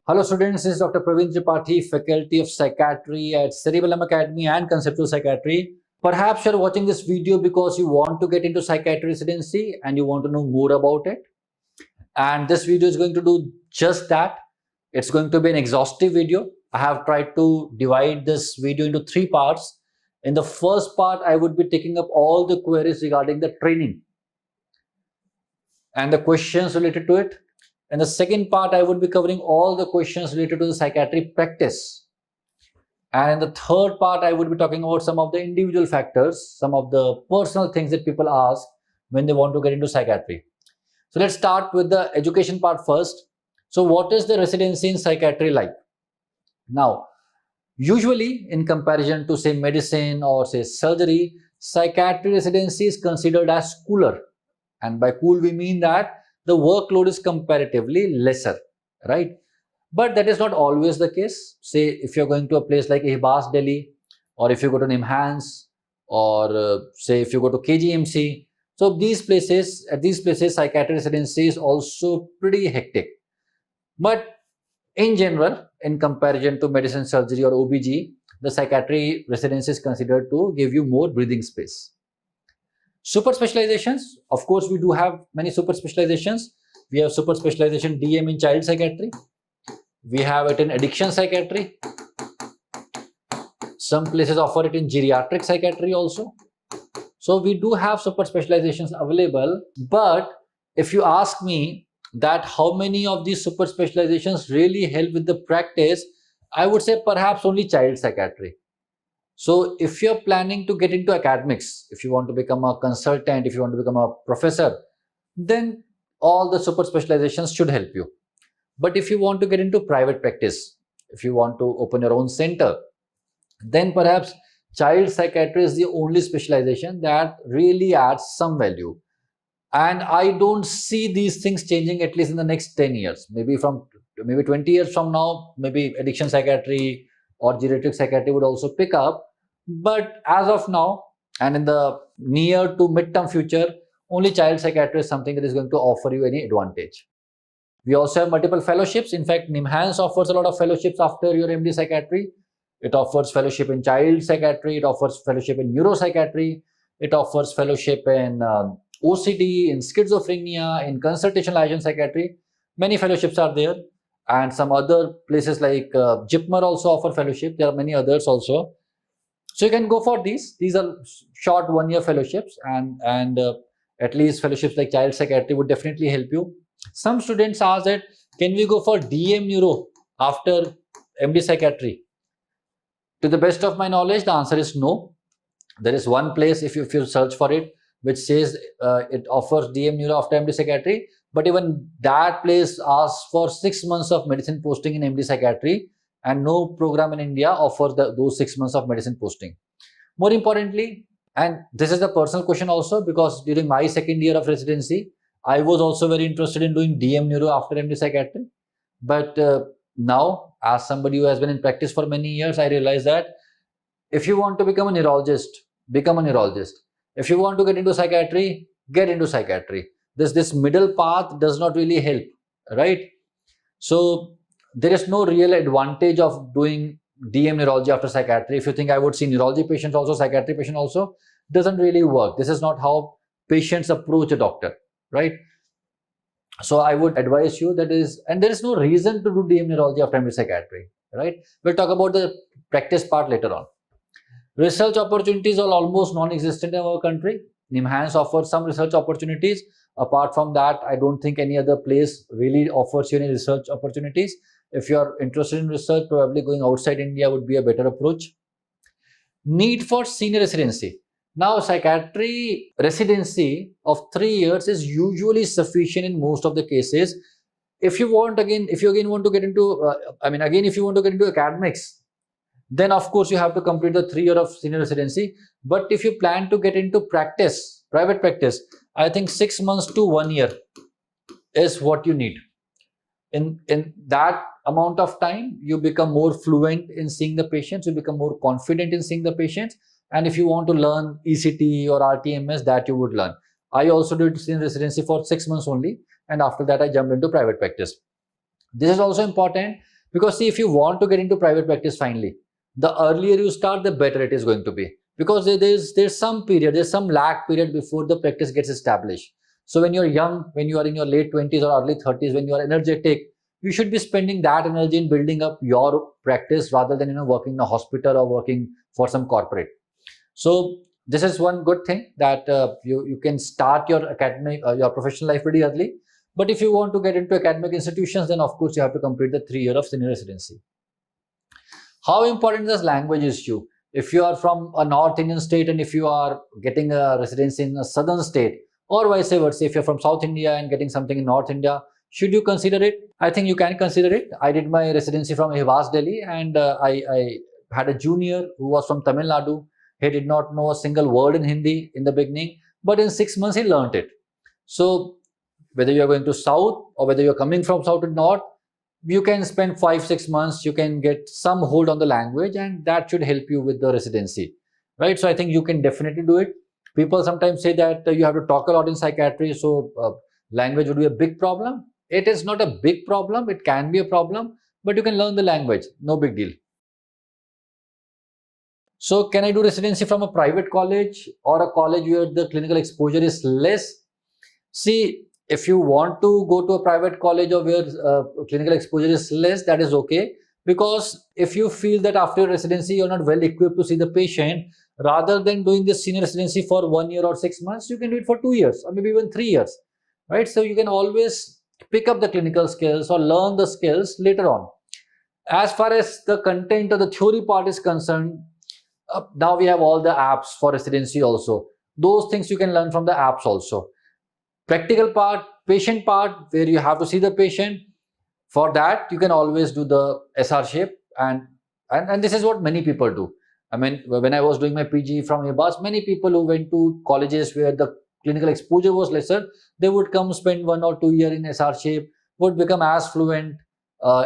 Hello students, this is Dr. Praveen Tripathi, Faculty of Psychiatry at Cerebellum Academy and Conceptual Psychiatry. Perhaps you're watching this video because you want to get into Psychiatry Residency and you want to know more about it. And this video is going to do just that. It's going to be an exhaustive video. I have tried to divide this video into 3 parts. In the first part, I would be taking up all the queries regarding the training and the questions related to it. In the second part, I would be covering all the questions related to the psychiatric practice. And in the third part, I would be talking about some of the individual factors, some of the personal things that people ask when they want to get into psychiatry. So let's start with the education part first. So what is the residency in psychiatry like? Now, usually in comparison to say medicine or say surgery, psychiatry residency is considered as cooler. And by cool, we mean that the workload is comparatively lesser, right? But that is not always the case. Say if you're going to a place like Ehbas, Delhi, or if you go to Nimhans, or say if you go to KGMC. So at these places, psychiatry residency is also pretty hectic. But in general, in comparison to medicine, surgery, or OBG, the psychiatry residency is considered to give you more breathing space. Super specializations, of course, we do have many super specializations. We have super specialization DM in child psychiatry. We have it in addiction psychiatry. Some places offer it in geriatric psychiatry also. So we do have super specializations available. But if you ask me that how many of these super specializations really help with the practice, I would say perhaps only child psychiatry. So if you're planning to get into academics, if you want to become a consultant, if you want to become a professor, then all the super specializations should help you. But if you want to get into private practice, if you want to open your own center, then perhaps child psychiatry is the only specialization that really adds some value. And I don't see these things changing at least in the next 10 years. Maybe 20 years from now, maybe addiction psychiatry or geriatric psychiatry would also pick up. But as of now, and in the near to midterm future, only child psychiatry is something that is going to offer you any advantage. We also have multiple fellowships. In fact, NIMHANS offers a lot of fellowships after your MD psychiatry. It offers fellowship in child psychiatry. It offers fellowship in neuropsychiatry. It offers fellowship in OCD, in schizophrenia, in consultation liaison psychiatry. Many fellowships are there. And some other places like JIPMER also offer fellowship. There are many others also. So you can go for these. These are short 1-year fellowships, and at least fellowships like child psychiatry would definitely help you. Some students ask that, can we go for DM neuro after MD psychiatry? To the best of my knowledge, the answer is no. There is one place, if you search for it, which says it offers DM neuro after MD psychiatry. But even that place asks for 6 months of medicine posting in MD psychiatry, and no program in India offers those 6 months of medicine posting. More importantly, and this is a personal question also, because during my second year of residency, I was also very interested in doing DM neuro after MD psychiatry. But now, as somebody who has been in practice for many years, I realize that if you want to become a neurologist, become a neurologist. If you want to get into psychiatry, get into psychiatry. This middle path does not really help, right? So there is no real advantage of doing DM neurology after psychiatry. If you think I would see neurology patients also, psychiatry patient also, doesn't really work. This is not how patients approach a doctor, right? So I would advise you there is no reason to do DM neurology after MD psychiatry, right? We'll talk about the practice part later on. Research opportunities are almost non-existent in our country. NIMHANS offers some research opportunities. Apart from that, I don't think any other place really offers you any research opportunities. If you are interested in research, probably going outside India would be a better approach. Need for senior residency. Now, psychiatry residency of 3 years is usually sufficient in most of the cases. If you want if you want to get into, if you want to get into academics, then of course you have to complete the 3 year of senior residency. But if you plan to get into practice, private practice, I think 6 months to 1 year is what you need. In that amount of time, you become more fluent in seeing the patients, you become more confident in seeing the patients. And if you want to learn ECT or RTMS, that you would learn. I also did senior residency for 6 months only, and after that I jumped into private practice. This is also important Because see, if you want to get into private practice finally, the earlier you start, the better it is going to be. Because there's some period, there's some lag period before the practice gets established. So when you're young, when you are in your late 20s or early 30s, when you are energetic, you should be spending that energy in building up your practice rather than working in a hospital or working for some corporate. So this is one good thing that you can start your academic your professional life pretty early. But if you want to get into academic institutions, then of course you have to complete the 3 years of senior residency. How important is language issue? If you are from a North Indian state and if you are getting a residency in a southern state, or vice versa, if you're from South India and getting something in North India, should you consider it? I think you can consider it. I did my residency from Hivas, Delhi, and I had a junior who was from Tamil Nadu. He did not know a single word in Hindi in the beginning, but in 6 months he learned it. So whether you're going to South or whether you're coming from South to North, you can spend 5-6 months, you can get some hold on the language, and that should help you with the residency, right? So I think you can definitely do it. People sometimes say that you have to talk a lot in psychiatry, so language would be a big problem. It is not a big problem. It can be a problem, but you can learn the language, no big deal. So can I do residency from a private college or a college where the clinical exposure is less? See, if you want to go to a private college or where clinical exposure is less, that is okay. Because if you feel that after residency you're not well equipped to see the patient, rather than doing this senior residency for 1 year or 6 months, you can do it for 2 years or maybe even 3 years, right? So you can always pick up the clinical skills or learn the skills later on. As far as the content or the theory part is concerned, now we have all the apps for residency also. Those things you can learn from the apps also. Practical part, patient part, where you have to see the patient, for that you can always do the SR shape, and this is what many people do. I mean, when I was doing my PG from Ibas, many people who went to colleges where the clinical exposure was lesser, they would come spend 1 or 2 years in SR shape, would become as fluent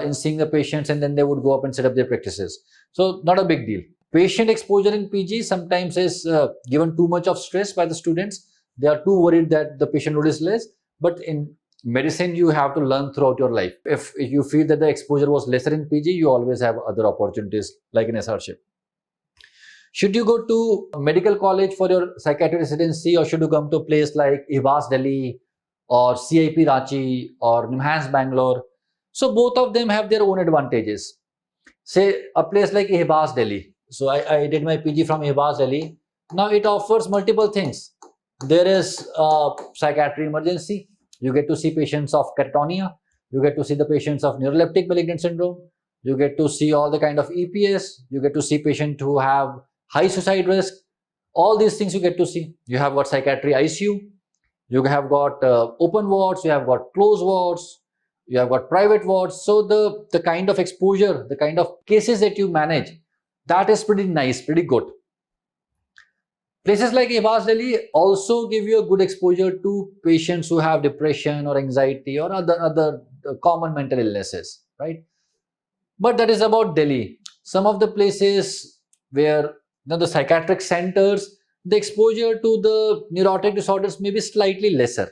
in seeing the patients, and then they would go up and set up their practices. So not a big deal. Patient exposure in PG sometimes is given too much of stress by the students. They are too worried that the patient load is less. But in medicine, you have to learn throughout your life. If you feel that the exposure was lesser in PG, you always have other opportunities like in SRship. Should you go to medical college for your psychiatric residency, or should you come to a place like Hivas Delhi or CIP Ranchi or Nimhans Bangalore? So both of them have their own advantages. Say a place like Hivas Delhi. So I did my PG from Hivas Delhi. Now it offers multiple things. There is psychiatry emergency. You get to see patients of catatonia. You get to see the patients of neuroleptic malignant syndrome. You get to see all the kind of EPS. You get to see patients who have high suicide risk. All these things you get to see. You have got psychiatry ICU. You have got open wards. You have got closed wards. You have got private wards. So the kind of exposure, the kind of cases that you manage, that is pretty nice, pretty good. Places like Hivas Delhi also give you a good exposure to patients who have depression or anxiety or other common mental illnesses, right? But that is about Delhi. Some of the places where the psychiatric centers, the exposure to the neurotic disorders may be slightly lesser.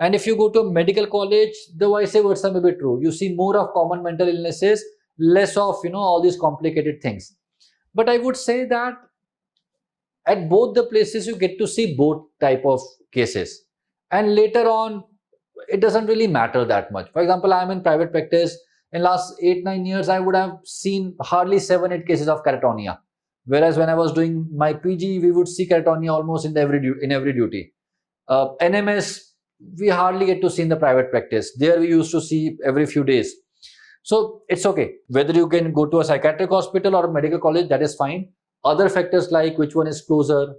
And if you go to a medical college, the vice versa may be true. You see more of common mental illnesses, less of all these complicated things. But I would say that at both the places you get to see both type of cases, and later on it doesn't really matter that much. For example, I am in private practice. In last 8-9 years, I would have seen hardly 7-8 cases of catatonia, whereas when I was doing my PG, we would see catatonia almost in every duty. NMS we hardly get to see in the private practice. There we used to see every few days. So it's okay whether you can go to a psychiatric hospital or a medical college, that is fine. Other factors like which one is closer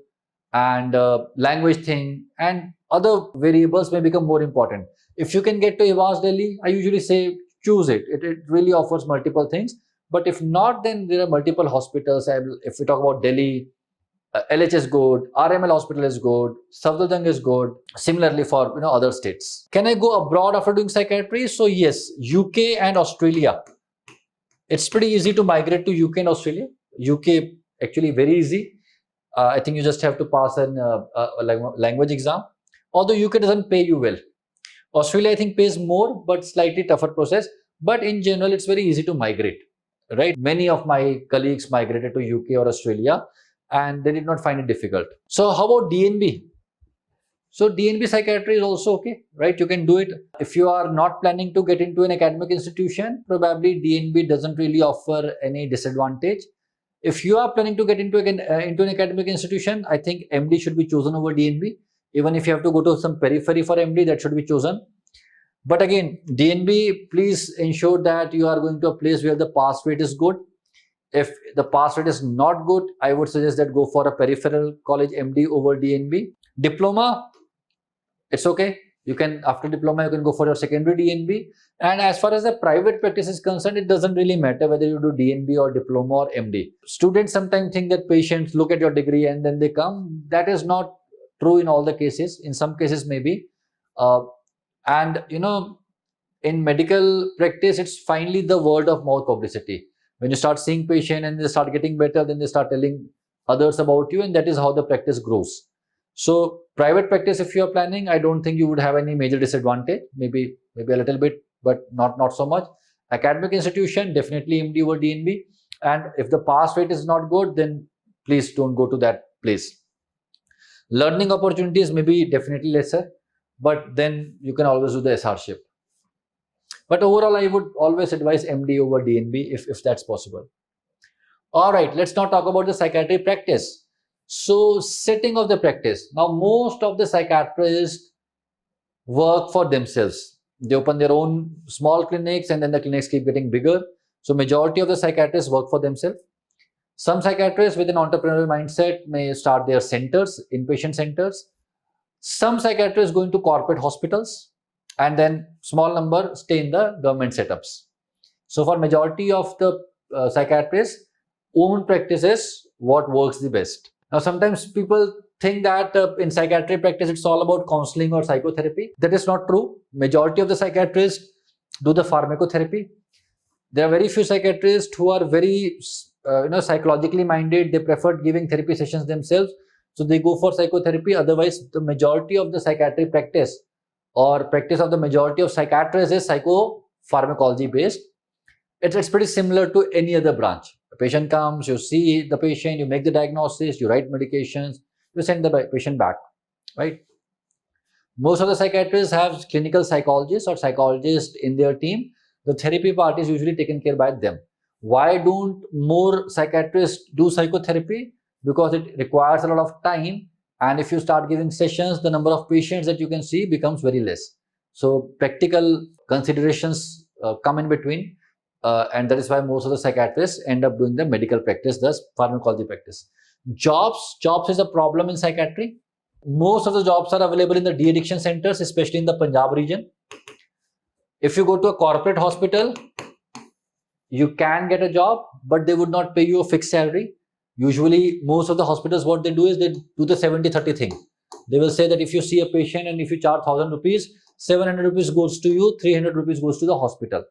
and language thing and other variables may become more important. If you can get to Hivas Delhi, I usually say choose it. It really offers multiple things. But if not, then there are multiple hospitals. If we talk about Delhi, LH is good, RML hospital is good, Safdarjung is good. Similarly for other states. Can I go abroad after doing psychiatry? So yes, UK and Australia. It's pretty easy to migrate to UK and Australia. UK actually very easy. I think you just have to pass a language exam. Although UK doesn't pay you well. Australia I think pays more, but slightly tougher process. But in general, it's very easy to migrate, right? Many of my colleagues migrated to UK or Australia and they did not find it difficult. So how about DNB? So DNB psychiatry is also okay, right? You can do it. If you are not planning to get into an academic institution, probably DNB doesn't really offer any disadvantage. If you are planning to get into an academic institution, I think MD should be chosen over DNB. Even if you have to go to some periphery for MD, that should be chosen. But again, DNB, please ensure that you are going to a place where the pass rate is good. If the pass rate is not good, I would suggest that go for a peripheral college MD over DNB. Diploma, it's okay. You can, after diploma, you can go for your secondary DNB. And as far as the private practice is concerned, it doesn't really matter whether you do DNB or diploma or MD. Students sometimes think that patients look at your degree and then they come. That is not true in all the cases. In some cases, maybe. And you know, in medical practice, it's finally the word of mouth publicity. When you start seeing patient and they start getting better, then they start telling others about you, and that is how the practice grows. So private practice, if you are planning, I don't think you would have any major disadvantage. Maybe a little bit, but not so much. Academic institution, definitely MD over DNB. And if the pass rate is not good, then please don't go to that place. Learning opportunities may be definitely lesser, but then you can always do the SRship. But overall, I would always advise MD over DNB if that's possible. All right, let's now talk about the psychiatry practice. So, setting of the practice. Now, most of the psychiatrists work for themselves. They open their own small clinics and then the clinics keep getting bigger. So, majority of the psychiatrists work for themselves. Some psychiatrists with an entrepreneurial mindset may start their centers, inpatient centers. Some psychiatrists go into corporate hospitals and then small number stay in the government setups. So, for majority of the psychiatrists, own practice is what works the best. Now, sometimes people think that in psychiatry practice, it's all about counseling or psychotherapy. That is not true. Majority of the psychiatrists do the pharmacotherapy. There are very few psychiatrists who are very psychologically minded. They prefer giving therapy sessions themselves. So they go for psychotherapy. Otherwise, the majority of the psychiatry practice or practice of the majority of psychiatrists is psychopharmacology based. It's pretty similar to any other branch. A patient comes, you see the patient, you make the diagnosis, you write medications, you send the patient back, right? Most of the psychiatrists have clinical psychologists or psychologists in their team. The therapy part is usually taken care by them. Why don't more psychiatrists do psychotherapy? Because it requires a lot of time, and if you start giving sessions, the number of patients that you can see becomes very less. So practical considerations come in between. And that is why most of the psychiatrists end up doing the medical practice, thus pharmacology practice. Jobs is a problem in psychiatry. Most of the jobs are available in the de-addiction centers, especially in the Punjab region. If you go to a corporate hospital, you can get a job, but they would not pay you a fixed salary. Usually, most of the hospitals, what they do is they do the 70-30 thing. They will say that if you see a patient and if you charge 1,000 rupees, 700 rupees goes to you, 300 rupees goes to the hospital.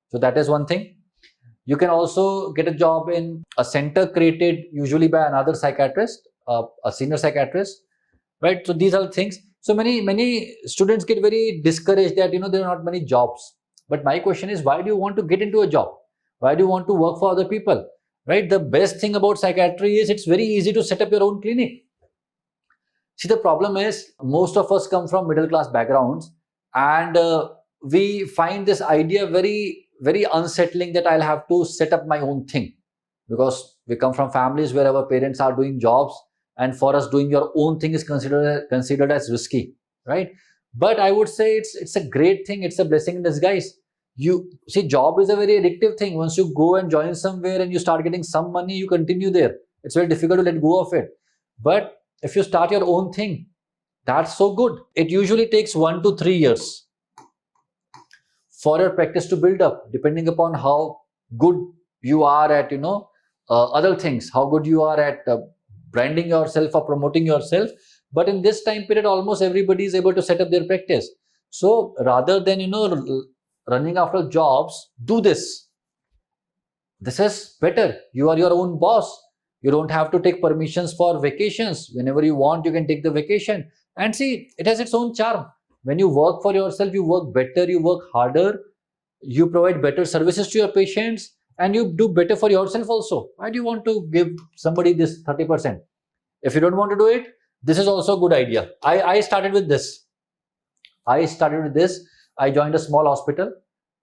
So that is one thing. You can also get a job in a center created usually by another psychiatrist, a senior psychiatrist, right? So these are things. So many students get very discouraged that there are not many jobs. But my question is, why do you want to get into a job? Why do you want to work for other people? Right? The best thing about psychiatry is it's very easy to set up your own clinic. See, the problem is most of us come from middle class backgrounds, and we find this idea very unsettling that I'll have to set up my own thing, because we come from families where our parents are doing jobs, and for us doing your own thing is considered as risky, right? But I would say it's a great thing. It's a blessing in disguise. You see, job is a very addictive thing. Once you go and join somewhere and you start getting some money, you continue there. It's very difficult to let go of it. But if you start your own thing, that's so good. It usually takes 1 to 3 years for your practice to build up, depending upon how good you are at other things, how good you are at branding yourself or promoting yourself. But in this time period, almost everybody is able to set up their practice. So rather than running after jobs, do this. This is better. You are your own boss. You don't have to take permissions for vacations. Whenever you want, you can take the vacation. And see, it has its own charm. When you work for yourself, you work better, you work harder. you provide better services to your patients, and you do better for yourself also. Why do you want to give somebody this 30%? If you don't want to do it, this is also a good idea. I started with this. I joined a small hospital,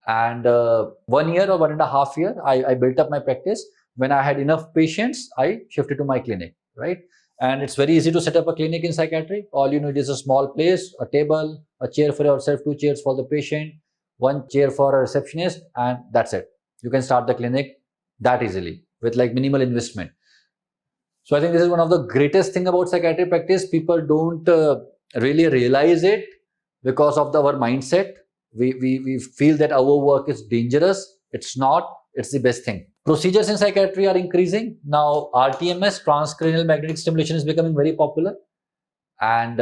and 1 year or 1.5 years, I built up my practice. When I had enough patients, I shifted to my clinic, right? And it's very easy to set up a clinic in psychiatry. All you need is a small place, a table, a chair for yourself, 2 chairs for the patient, 1 chair for a receptionist, and that's it. You can start the clinic that easily with like minimal investment. So I think this is one of the greatest thing about psychiatry practice. People don't really realize it because of our mindset. We feel that our work is dangerous. It's not. It's the best thing. Procedures in psychiatry are increasing. Now RTMS, transcranial magnetic stimulation, is becoming very popular. And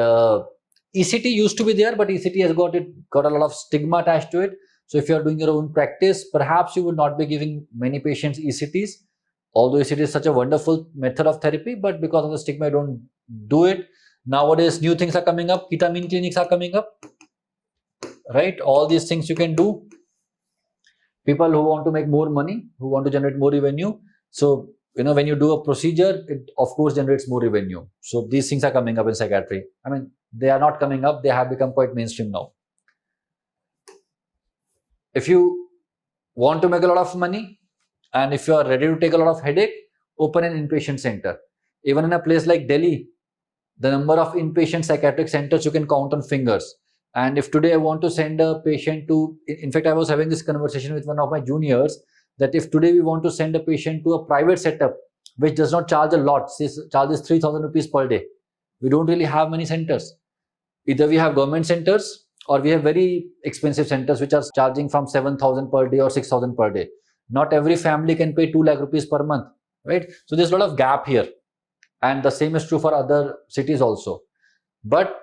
ECT used to be there, but ECT has got a lot of stigma attached to it. So if you are doing your own practice, perhaps you would not be giving many patients ECTs. Although ECT is such a wonderful method of therapy, but because of the stigma, I don't do it. Nowadays, new things are coming up. Ketamine clinics are coming up, right? All these things you can do. People who want to make more money, who want to generate more revenue. So, when you do a procedure, it of course generates more revenue. So these things are coming up in psychiatry. I mean, they are not coming up. They have become quite mainstream now. If you want to make a lot of money, and if you are ready to take a lot of headache, open an inpatient center. Even in a place like Delhi, the number of inpatient psychiatric centers you can count on fingers. And if today I want to send a patient to, in fact, I was having this conversation with one of my juniors, that if today we want to send a patient to a private setup, which does not charge a lot, charges 3,000 rupees per day, we don't really have many centers. Either we have government centers, or we have very expensive centers which are charging from 7,000 per day or 6,000 per day. Not every family can pay 2 lakh rupees per month, right? So there's a lot of gap here. And the same is true for other cities also. But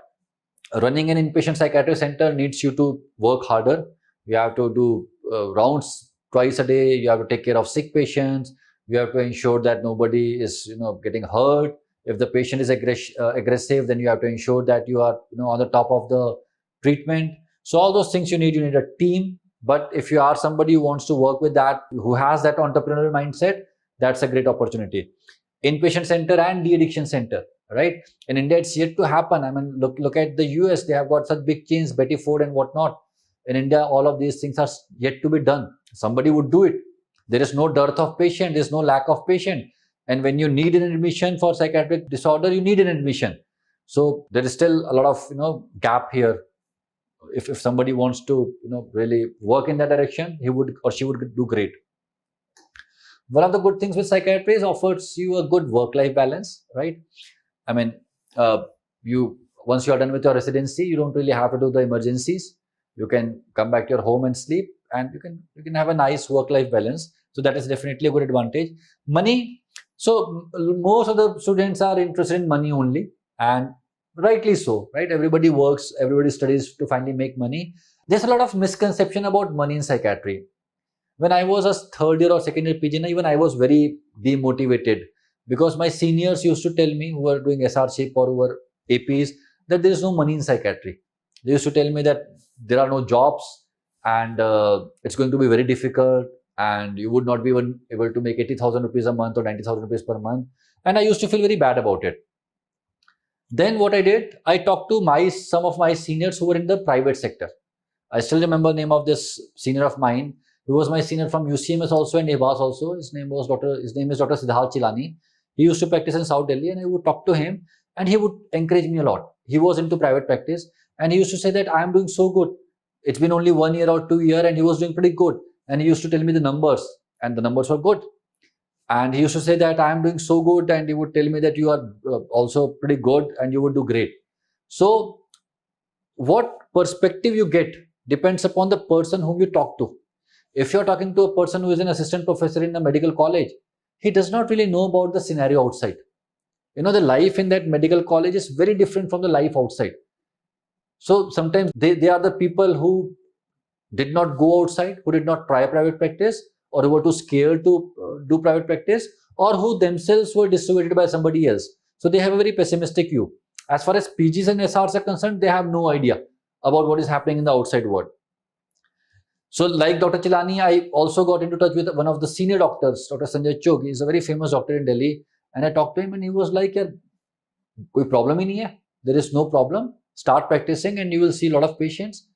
running an inpatient psychiatric center needs you to work harder. You have to do rounds twice a day. You have to take care of sick patients. You have to ensure that nobody is getting hurt. If the patient is aggressive, then you have to ensure that you are on the top of the treatment. So all those things you need a team. But if you are somebody who wants to work with that, who has that entrepreneurial mindset, that's a great opportunity. Inpatient center and de-addiction center, right? In India, it's yet to happen. I mean, look at the US. They have got such big chains, Betty Ford and whatnot. In India, all of these things are yet to be done. Somebody would do it. There is no dearth of patient. There is no lack of patient. And when you need an admission for psychiatric disorder, you need an admission. So there is still a lot of gap here. If somebody wants to really work in that direction, he would or she would do great. One of the good things with psychiatry is offers you a good work-life balance, right? I mean, once you are done with your residency, you don't really have to do the emergencies. You can come back to your home and sleep, and you can have a nice work-life balance. So that is definitely a good advantage. Money. So most of the students are interested in money only, and rightly so, right? Everybody works, everybody studies to finally make money. There's a lot of misconception about money in psychiatry. When I was a third year or second year PG, even I was very demotivated, because my seniors used to tell me, who were doing SRship or who were APs, that there is no money in psychiatry. They used to tell me that there are no jobs, and it's going to be very difficult, and you would not be even able to make 80,000 rupees a month or 90,000 rupees per month. And I used to feel very bad about it. Then what I did, I talked to some of my seniors who were in the private sector. I still remember the name of this senior of mine. He was my senior from UCMS also and ABAS also. His name is Dr. Siddharth Chilani. He used to practice in South Delhi, and I would talk to him, and he would encourage me a lot. He was into private practice, and he used to say that I am doing so good. It's been only 1 year or 2 years, and he was doing pretty good. And he used to tell me the numbers, and the numbers were good. And he used to say that I am doing so good, and he would tell me that you are also pretty good and you would do great. So what perspective you get depends upon the person whom you talk to. If you're talking to a person who is an assistant professor in a medical college, he does not really know about the scenario outside. The life in that medical college is very different from the life outside. So sometimes they are the people who did not go outside, who did not try private practice, or who were too scared to do private practice, or who themselves were dissuaded by somebody else. So they have a very pessimistic view. As far as PGs and SRs are concerned, they have no idea about what is happening in the outside world. So like Dr. Chilani, I also got into touch with one of the senior doctors, Dr. Sanjay Chog. He's a very famous doctor in Delhi. And I talked to him and he was like, "Yaar, koi problem hi nahi hai. There is no problem. Start practicing and you will see a lot of patients."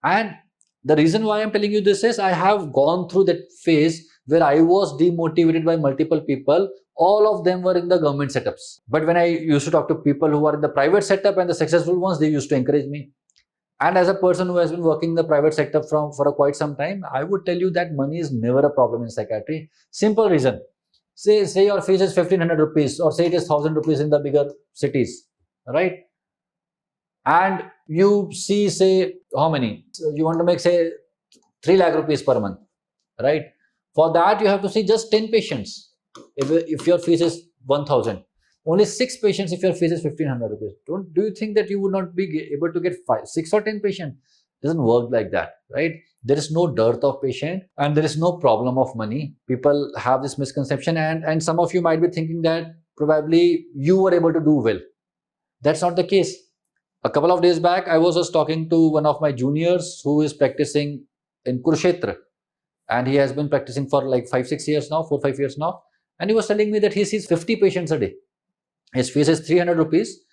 And the reason why I'm telling you this is I have gone through that phase where I was demotivated by multiple people. All of them were in the government setups. But when I used to talk to people who are in the private setup and the successful ones, they used to encourage me. And as a person who has been working in the private sector for quite some time, I would tell you that money is never a problem in psychiatry. Simple reason. Say your fees is 1500 rupees or say it is 1000 rupees in the bigger cities, right? And you see, say, how many? So you want to make, say, 3 lakh rupees per month, right? For that, you have to see just 10 patients. If your fees is 1000, only 6 patients if your fees is 1500 rupees. Do you think that you would not be able to get 5, 6 or 10 patients? It doesn't work like that, right? There is no dearth of patient and there is no problem of money. People have this misconception and some of you might be thinking that probably you were able to do well. That's not the case. A couple of days back, I was just talking to one of my juniors who is practicing in Kurukshetra. And he has been practicing for like 5-6 years now, 4-5 years now. And he was telling me that he sees 50 patients a day. His fees is 300 rupees,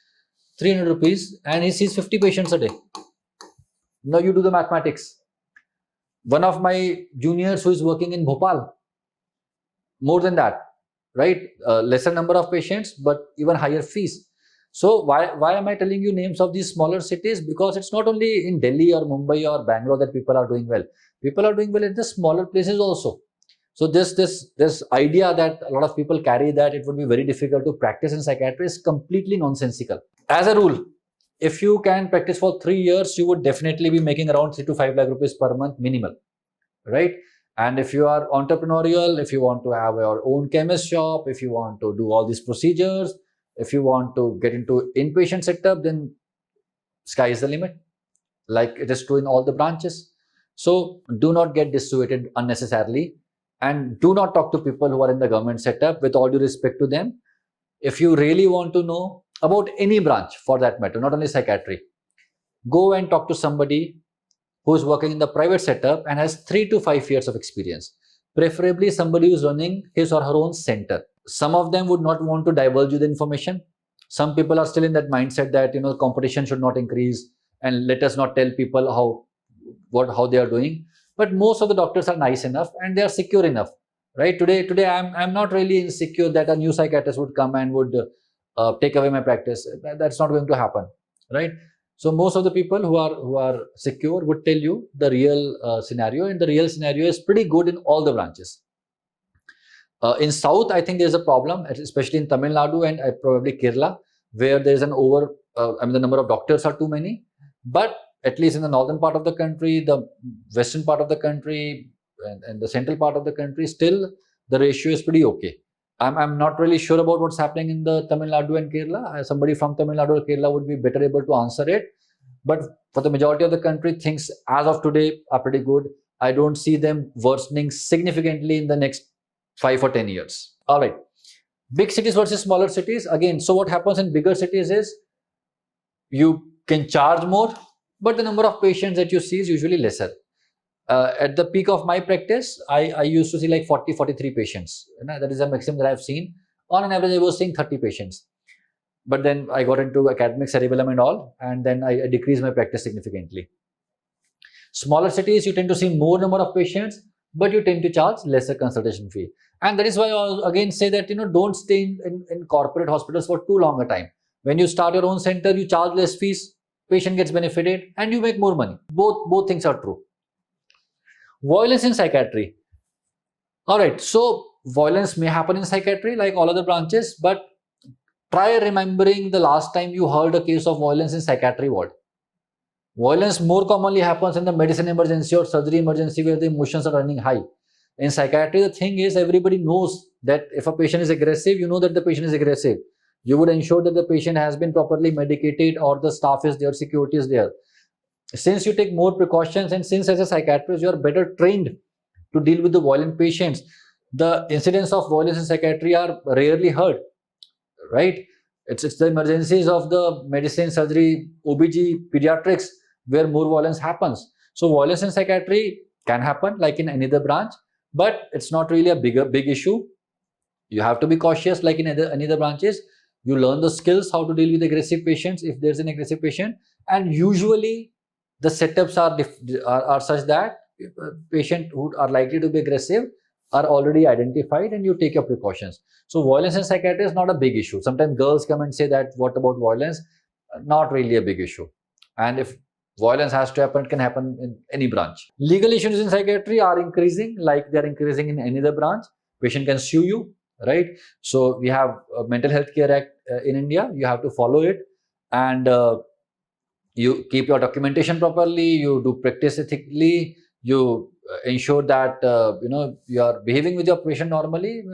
and he sees 50 patients a day. Now you do the mathematics. One of my juniors who is working in Bhopal, more than that, right? Lesser number of patients, but even higher fees. So why am I telling you names of these smaller cities? Because it's not only in Delhi or Mumbai or Bangalore that people are doing well. People are doing well in the smaller places also. So this idea that a lot of people carry that it would be very difficult to practice in psychiatry is completely nonsensical. As a rule, if you can practice for 3 years, you would definitely be making around 3 to 5 lakh rupees per month minimal, right? And if you are entrepreneurial, if you want to have your own chemist shop, if you want to do all these procedures, if you want to get into inpatient setup, then sky is the limit, like it is true in all the branches. So do not get dissuaded unnecessarily and do not talk to people who are in the government setup, with all due respect to them. If you really want to know about any branch for that matter, not only psychiatry, go and talk to somebody who is working in the private setup and has 3 to 5 years of experience, preferably somebody who is running his or her own center. Some of them would not want to divulge you the information. Some people are still in that mindset that competition should not increase and let us not tell people how they are doing. But most of the doctors are nice enough and they are secure enough, right? Today I'm not really insecure that a new psychiatrist would come and would take away my practice. That's not going to happen, right? So most of the people who are secure would tell you the real scenario, and the real scenario is pretty good in all the branches. In South, I think there's a problem, especially in Tamil Nadu and probably Kerala, where there's the number of doctors are too many. But at least in the northern part of the country, the western part of the country, and the central part of the country, still the ratio is pretty okay. I'm not really sure about what's happening in the Tamil Nadu and Kerala. Somebody from Tamil Nadu or Kerala would be better able to answer it. But for the majority of the country, things as of today are pretty good. I don't see them worsening significantly in the next 5 or 10 years. All right. Big cities versus smaller cities. Again, so what happens in bigger cities is you can charge more, but the number of patients that you see is usually lesser. At the peak of my practice, I used to see like 43 patients. That is the maximum that I've seen. On an average, I was seeing 30 patients. But then I got into academic cerebellum and all, and then I decreased my practice significantly. Smaller cities, you tend to see more number of patients, but you tend to charge lesser consultation fee. And that is why I again say that, don't stay in corporate hospitals for too long a time. When you start your own center, you charge less fees, patient gets benefited, and you make more money. Both things are true. Violence in psychiatry. All right, so violence may happen in psychiatry like all other branches, but try remembering the last time you heard a case of violence in psychiatry ward. Violence more commonly happens in the medicine emergency or surgery emergency where the emotions are running high. In psychiatry, the thing is everybody knows that if a patient is aggressive, you know that the patient is aggressive. You would ensure that the patient has been properly medicated or the staff is there, security is there. Since you take more precautions and since as a psychiatrist you are better trained to deal with the violent patients, the incidents of violence in psychiatry are rarely heard, right? It's the emergencies of the medicine, surgery, OBG, pediatrics where more violence happens. So violence in psychiatry can happen like in any other branch, but it's not really a big issue. You have to be cautious like in any other branches. You learn the skills how to deal with aggressive patients if there's an aggressive patient, and usually the setups are such that patients who are likely to be aggressive are already identified and you take your precautions. So violence in psychiatry is not a big issue. Sometimes girls come and say that what about violence? Not really a big issue. And if violence has to happen, it can happen in any branch. Legal issues in psychiatry are increasing like they're increasing in any other branch. Patient can sue you, right? So we have a Mental Health Care Act in India. You have to follow it, and you keep your documentation properly, you do practice ethically, you ensure that you are behaving with your patient normally.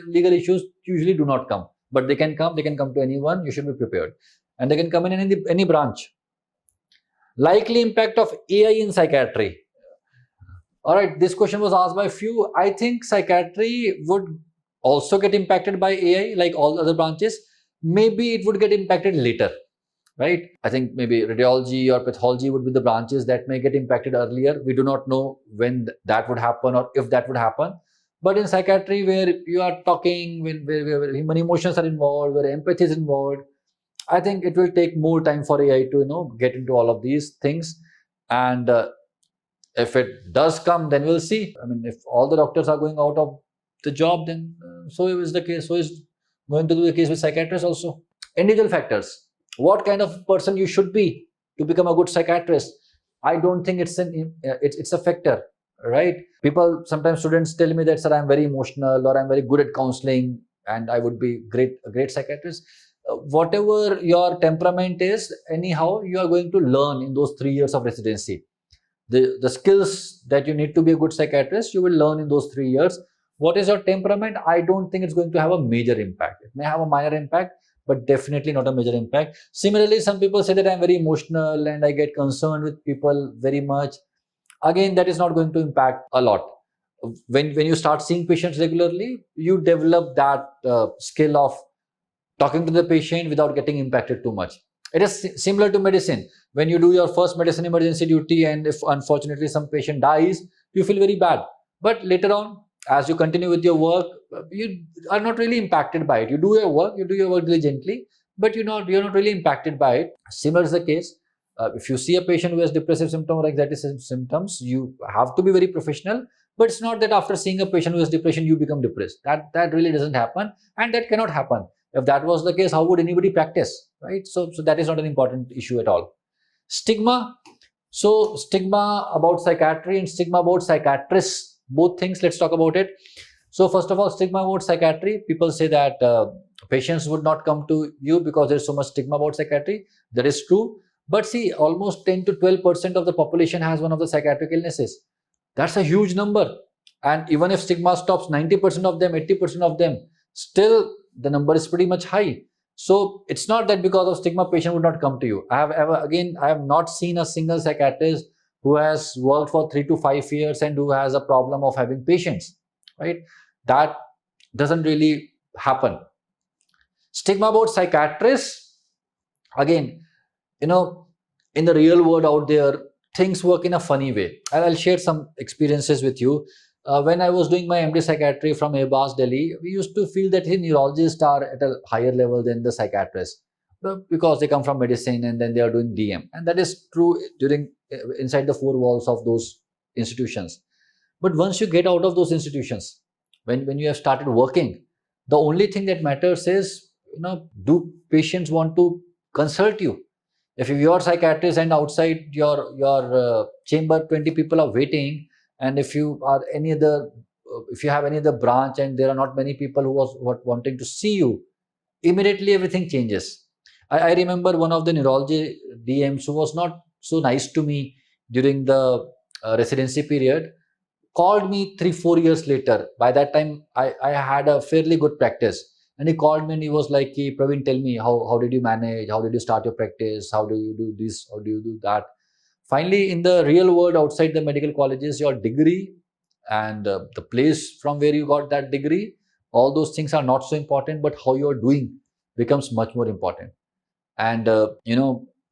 Legal issues usually do not come, but they can come to anyone. You should be prepared, and they can come in any branch. Likely impact of AI in psychiatry. All right, this question was asked by a few. I think psychiatry would also get impacted by AI like all other branches. Maybe it would get impacted later, right? I think maybe radiology or pathology would be the branches that may get impacted earlier. We do not know when that would happen or if that would happen. But in psychiatry, where you are talking, where human emotions are involved, where empathy is involved, I think it will take more time for AI to get into all of these things. And if it does come, then we'll see. I mean, if all the doctors are going out of the job, then so is the case. So is going to be the case with psychiatrists also. Individual factors. What kind of person you should be to become a good psychiatrist? I don't think it's a factor, right? People, sometimes students tell me that, sir, I'm very emotional or I'm very good at counseling and I would be a great psychiatrist. Whatever your temperament is, anyhow, you are going to learn in those 3 years of residency. The skills that you need to be a good psychiatrist, you will learn in those 3 years. What is your temperament? I don't think it's going to have a major impact. It may have a minor impact, but definitely not a major impact. Similarly, some people say that I'm very emotional and I get concerned with people very much. Again, that is not going to impact a lot. When you start seeing patients regularly, you develop that skill of talking to the patient without getting impacted too much. It is similar to medicine. When you do your first medicine emergency duty and if unfortunately some patient dies, you feel very bad. But later on, as you continue with your work, you are not really impacted by it. You do your work diligently, but you're not really impacted by it. Similar is the case. If you see a patient who has depressive symptoms or anxiety symptoms, you have to be very professional. But it's not that after seeing a patient who has depression, you become depressed. That really doesn't happen, and that cannot happen. If that was the case, how would anybody practice, right? So that is not an important issue at all. Stigma. So stigma about psychiatry and stigma about psychiatrists, both things, let's talk about it. So first of all, stigma about psychiatry. People say that patients would not come to you because there's so much stigma about psychiatry. That is true. But see, almost 10 to 12% of the population has one of the psychiatric illnesses. That's a huge number. And even if stigma stops 90% of them, 80% of them, still the number is pretty much high. So it's not that because of stigma, patient would not come to you. I have not seen a single psychiatrist who has worked for 3 to 5 years and who has a problem of having patients, right? That doesn't really happen. Stigma about psychiatrists, again, in the real world out there, things work in a funny way. I'll share some experiences with you. When I was doing my MD psychiatry from ABAS Delhi, we used to feel that the neurologists are at a higher level than the psychiatrists because they come from medicine and then they are doing DM. And that is true inside the four walls of those institutions. But once you get out of those institutions, when you have started working, the only thing that matters is, do patients want to consult you? If you're a psychiatrist and outside your chamber, 20 people are waiting, and if you have any other branch and there are not many people who are wanting to see you, immediately everything changes. I remember one of the neurology DMs who was not so nice to me during the residency period called me 3-4 years later. By that time, I had a fairly good practice. And he called me and he was like, hey, Praveen, tell me, how did you manage? How did you start your practice? How do you do this? How do you do that? Finally, in the real world outside the medical colleges, your degree and the place from where you got that degree, all those things are not so important, but how you are doing becomes much more important. And,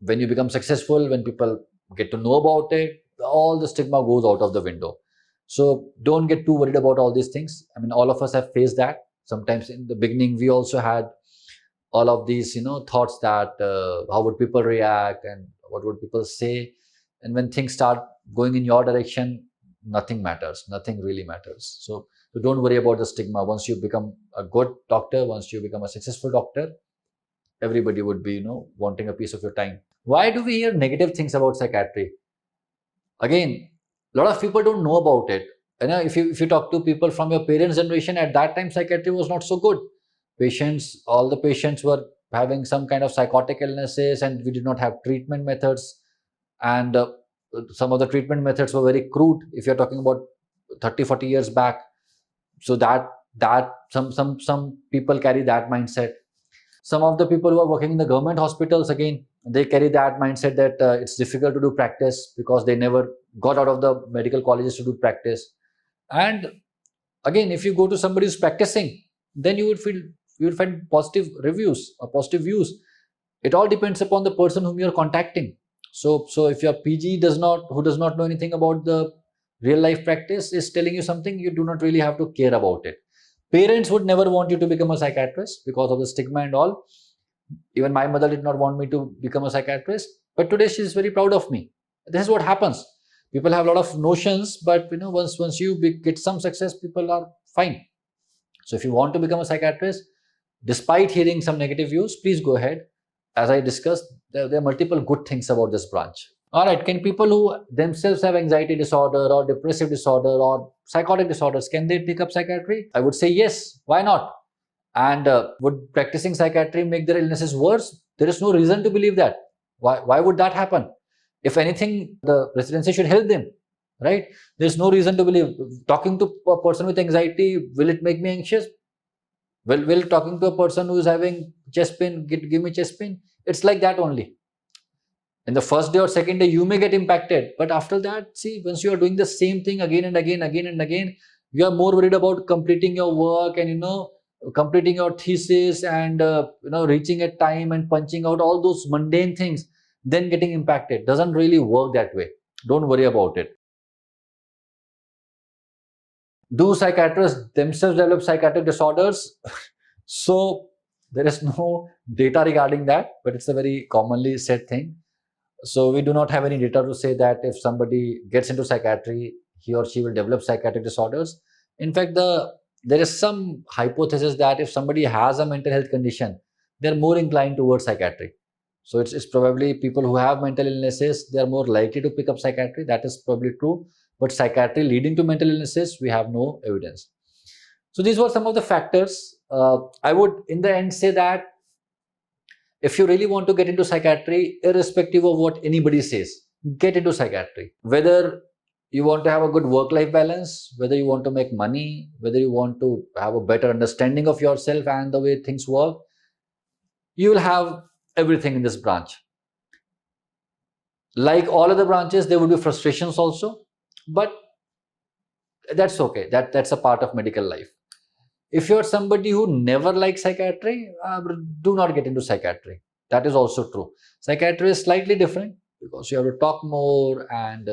when you become successful, when people get to know about it, all the stigma goes out of the window. So don't get too worried about all these things. I mean, all of us have faced that. Sometimes in the beginning, we also had all of these, thoughts that how would people react and what would people say. And when things start going in your direction, nothing matters. Nothing really matters. So don't worry about the stigma. Once you become a good doctor, once you become a successful doctor, everybody would be, wanting a piece of your time. Why do we hear negative things about psychiatry? Again, a lot of people don't know about it. If you talk to people from your parents' generation, at that time psychiatry was not so good. All the patients were having some kind of psychotic illnesses, and we did not have treatment methods. And some of the treatment methods were very crude. If you're talking about 30-40 years back, so that some people carry that mindset. Some of the people who are working in the government hospitals, again, they carry that mindset that it's difficult to do practice because they never got out of the medical colleges to do practice. And again, if you go to somebody who's practicing, then you would find positive reviews or positive views. It all depends upon the person whom you're contacting. So if your PG who does not know anything about the real life practice is telling you something, you do not really have to care about it. Parents would never want you to become a psychiatrist because of the stigma and all. Even my mother did not want me to become a psychiatrist, but today she is very proud of me. This is what happens. People have a lot of notions, but once you get some success, people are fine. So if you want to become a psychiatrist, despite hearing some negative views, please go ahead. As I discussed, there are multiple good things about this branch. All right, can people who themselves have anxiety disorder or depressive disorder or psychotic disorders, can they pick up psychiatry? I would say yes. Why not? And would practicing psychiatry make their illnesses worse? There is no reason to believe that. Why would that happen? If anything, the residency should help them, right? There's no reason to believe. Talking to a person with anxiety, will it make me anxious? Will talking to a person who is having chest pain give me chest pain? It's like that only. In the first day or second day, you may get impacted, but after that, see, once you are doing the same thing again and again, you are more worried about completing your work and completing your thesis and reaching a time and punching out all those mundane things, then getting impacted. Doesn't really work that way. Don't worry about it. Do psychiatrists themselves develop psychiatric disorders? So there is no data regarding that, but it's a very commonly said thing. So we do not have any data to say that if somebody gets into psychiatry, he or she will develop psychiatric disorders. In fact, there is some hypothesis that if somebody has a mental health condition, they're more inclined towards psychiatry. So it's probably people who have mental illnesses, they're more likely to pick up psychiatry. That is probably true. But psychiatry leading to mental illnesses, we have no evidence. So these were some of the factors. I would, in the end, say that if you really want to get into psychiatry, irrespective of what anybody says, get into psychiatry. Whether you want to have a good work-life balance, whether you want to make money, whether you want to have a better understanding of yourself and the way things work, you will have everything in this branch. Like all other branches, there will be frustrations also, but that's okay. That's a part of medical life. If you're somebody who never likes psychiatry, do not get into psychiatry. That is also true. Psychiatry is slightly different because you have to talk more, and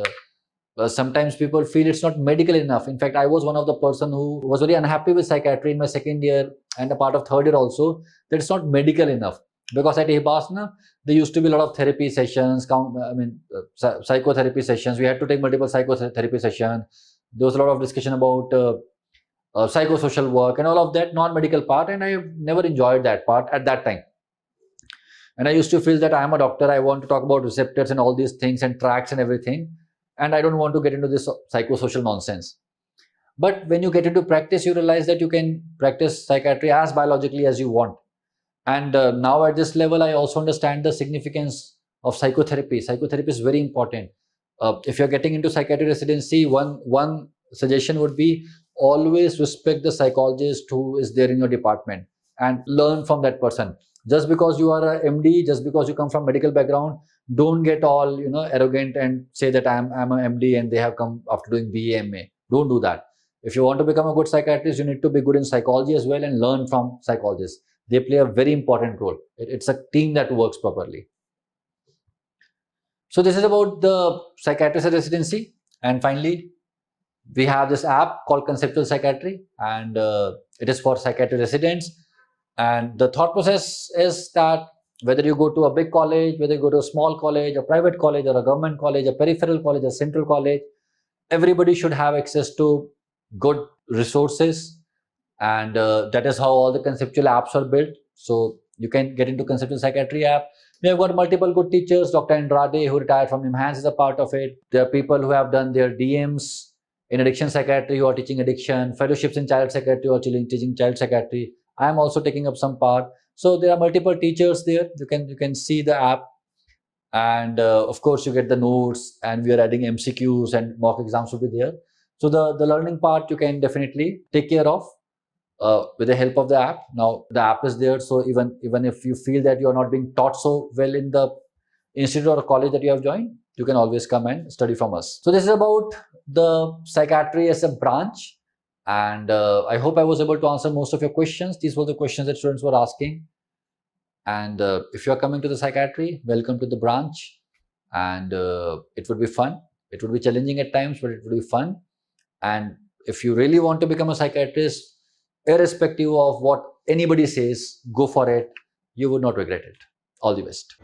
sometimes people feel it's not medical enough. In fact, I was one of the person who was very unhappy with psychiatry in my second year and a part of third year also, that it's not medical enough. Because at Hibasna, there used to be a lot of therapy sessions, psychotherapy sessions. We had to take multiple psychotherapy sessions. There was a lot of discussion about psychosocial work and all of that non-medical part, and I never enjoyed that part at that time. And I used to feel that I am a doctor, I want to talk about receptors and all these things and tracks and everything, and I don't want to get into this psychosocial nonsense. But when you get into practice, you realize that you can practice psychiatry as biologically as you want. And now at this level, I also understand the significance of psychotherapy. Psychotherapy is very important. If you're getting into psychiatry residency, one suggestion would be always respect the psychologist who is there in your department and learn from that person. Just because you are a MD, just because you come from medical background, don't get all arrogant and say that I'm a MD and they have come after doing BA, MA. Don't do that. If you want to become a good psychiatrist, you need to be good in psychology as well and learn from psychologists. They play a very important role. It's a team that works properly. So this is about the psychiatrist residency. And finally, We have this app called Conceptual Psychiatry, and it is for psychiatry residents. And the thought process is that whether you go to a big college, whether you go to a small college, a private college, or a government college, a peripheral college, a central college, everybody should have access to good resources. And that is how all the conceptual apps are built. So you can get into Conceptual Psychiatry app. We have got multiple good teachers. Dr. Andrade, who retired from Imhans, is a part of it. There are people who have done their DMs in addiction psychiatry who are teaching addiction, fellowships in child psychiatry who are teaching child psychiatry. I am also taking up some part. So there are multiple teachers there. You can see the app, and of course you get the notes, and we are adding MCQs and mock exams will be there. So the learning part you can definitely take care of with the help of the app. Now the app is there, so even if you feel that you are not being taught so well in the institute or college that you have joined, you can always come and study from us. So this is about the psychiatry as a branch, and I hope I was able to answer most of your questions. These were the questions that students were asking. And if you are coming to the psychiatry, welcome to the branch, and it would be fun. It would be challenging at times, but it would be fun. And if you really want to become a psychiatrist, irrespective of what anybody says, go for it. You would not regret it. All the best.